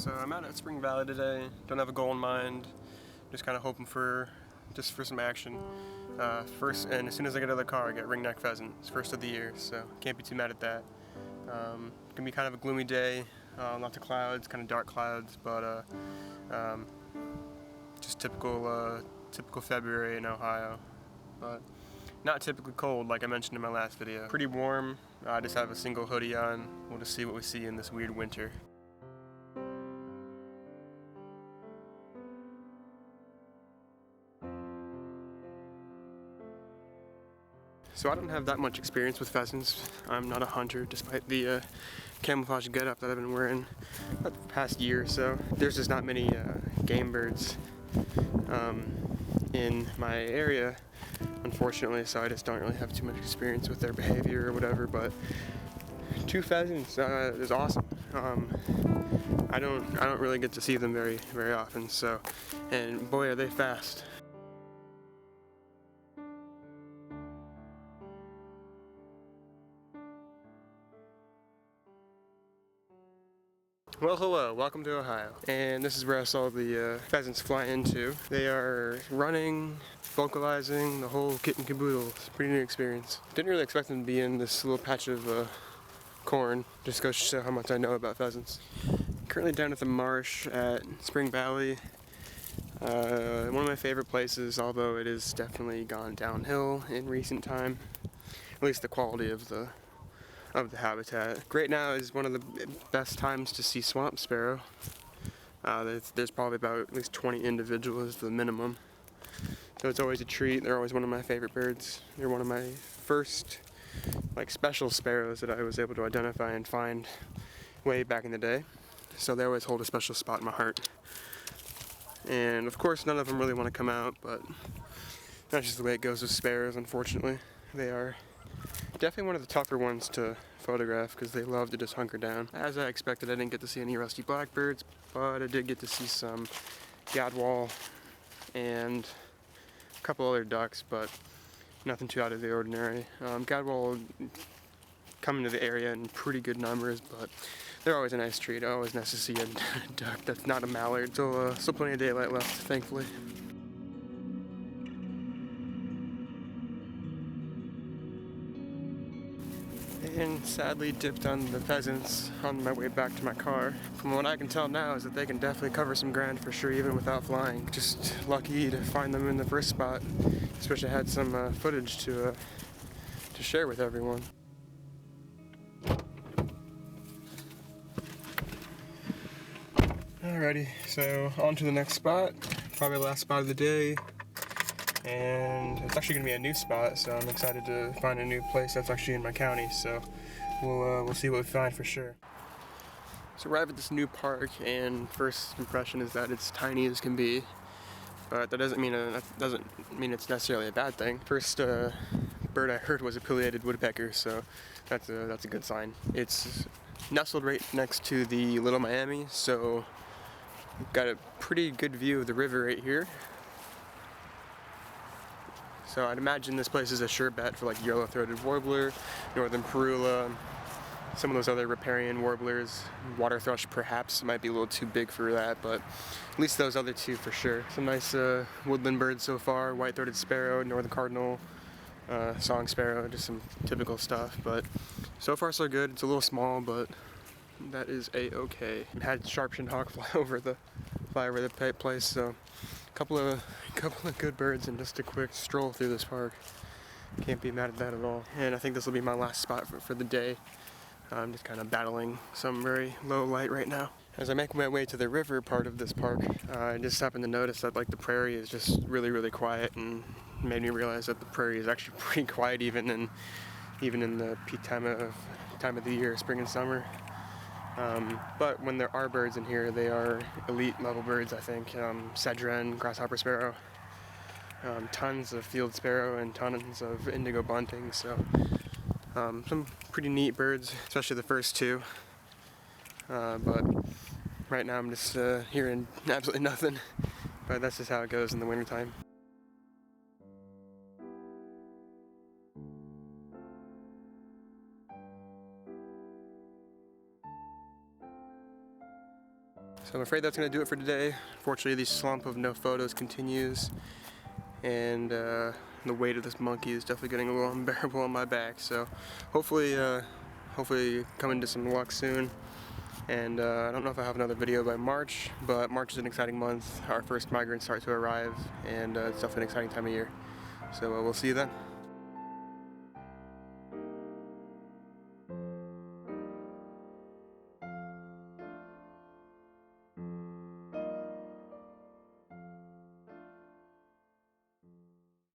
So I'm out at Spring Valley today. Don't have a goal in mind. Just kind of hoping for some action. First, and as soon as I get out of the car, I get ringneck pheasant. It's first of the year, so can't be too mad at that. Gonna be kind of a gloomy day. Lots of clouds, kind of dark clouds, but just typical February in Ohio. But not typically cold, like I mentioned in my last video. Pretty warm. I just have a single hoodie on. We'll just see what we see in this weird winter. So I don't have that much experience with pheasants. I'm not a hunter, despite the camouflage getup that I've been wearing the past year or so. There's just not many game birds in my area, unfortunately, so I just don't really have too much experience with their behavior or whatever, but 2 pheasants is awesome. I don't really get to see them very often, so, and boy are they fast. Well, hello, welcome to Ohio. And this is where I saw the pheasants fly into. They are running, vocalizing, the whole kit and caboodle. It's a pretty neat experience. Didn't really expect them to be in this little patch of corn. Just goes to show how much I know about pheasants. Currently down at the marsh at Spring Valley. One of my favorite places, although it has definitely gone downhill in recent time. At least the quality of the habitat. Right now is one of the best times to see swamp sparrow. There's probably about at least 20 individuals, the minimum. So it's always a treat. They're always one of my favorite birds. They're one of my first special sparrows that I was able to identify and find way back in the day. So they always hold a special spot in my heart. And of course none of them really want to come out, but that's just the way it goes with sparrows, unfortunately. They are definitely one of the tougher ones to photograph because they love to just hunker down. As I expected, I didn't get to see any rusty blackbirds, but I did get to see some gadwall and a couple other ducks, but nothing too out of the ordinary. Gadwall come into the area in pretty good numbers, but they're always a nice treat. Always nice to see a duck that's not a mallard. So still plenty of daylight left, thankfully. And sadly dipped on the pheasants on my way back to my car. From what I can tell now is that they can definitely cover some ground for sure, even without flying. Just lucky to find them in the first spot. Especially had some footage to share with everyone. Alrighty, so on to the next spot. Probably the last spot of the day. And it's actually going to be a new spot, so I'm excited to find a new place that's actually in my county, so we'll see what we find for sure. So arrive at this new park, and first impression is that it's tiny as can be, but that doesn't mean it's necessarily a bad thing. First bird I heard was a pileated woodpecker, so that's a good sign. It's nestled right next to the Little Miami, so we've got a pretty good view of the river right here. So I'd imagine this place is a sure bet for yellow-throated warbler, northern parula, some of those other riparian warblers. Water thrush perhaps might be a little too big for that, but at least those other two for sure. Some nice woodland birds so far, white-throated sparrow, northern cardinal, song sparrow, just some typical stuff, but so far so good. It's a little small, but that is a-okay. Had sharp-shinned hawk fly over the place, so couple of good birds and just a quick stroll through this park. Can't be mad at that at all. And I think this will be my last spot for the day. I'm just kind of battling some very low light right now. As I make my way to the river part of this park, I just happened to notice that the prairie is just really quiet, and made me realize that the prairie is actually pretty quiet even in the peak time of the year, spring and summer. But when there are birds in here, they are elite level birds, I think. Sedge-wren, grasshopper sparrow, tons of field sparrow, and tons of indigo bunting, so some pretty neat birds, especially the first two. But right now I'm just hearing absolutely nothing, but that's just how it goes in the wintertime. So I'm afraid that's going to do it for today. Fortunately, the slump of no photos continues, and the weight of this monkey is definitely getting a little unbearable on my back. So hopefully come into some luck soon. And I don't know if I have another video by March, but March is an exciting month. Our first migrants start to arrive, and it's definitely an exciting time of year. So we'll see you then.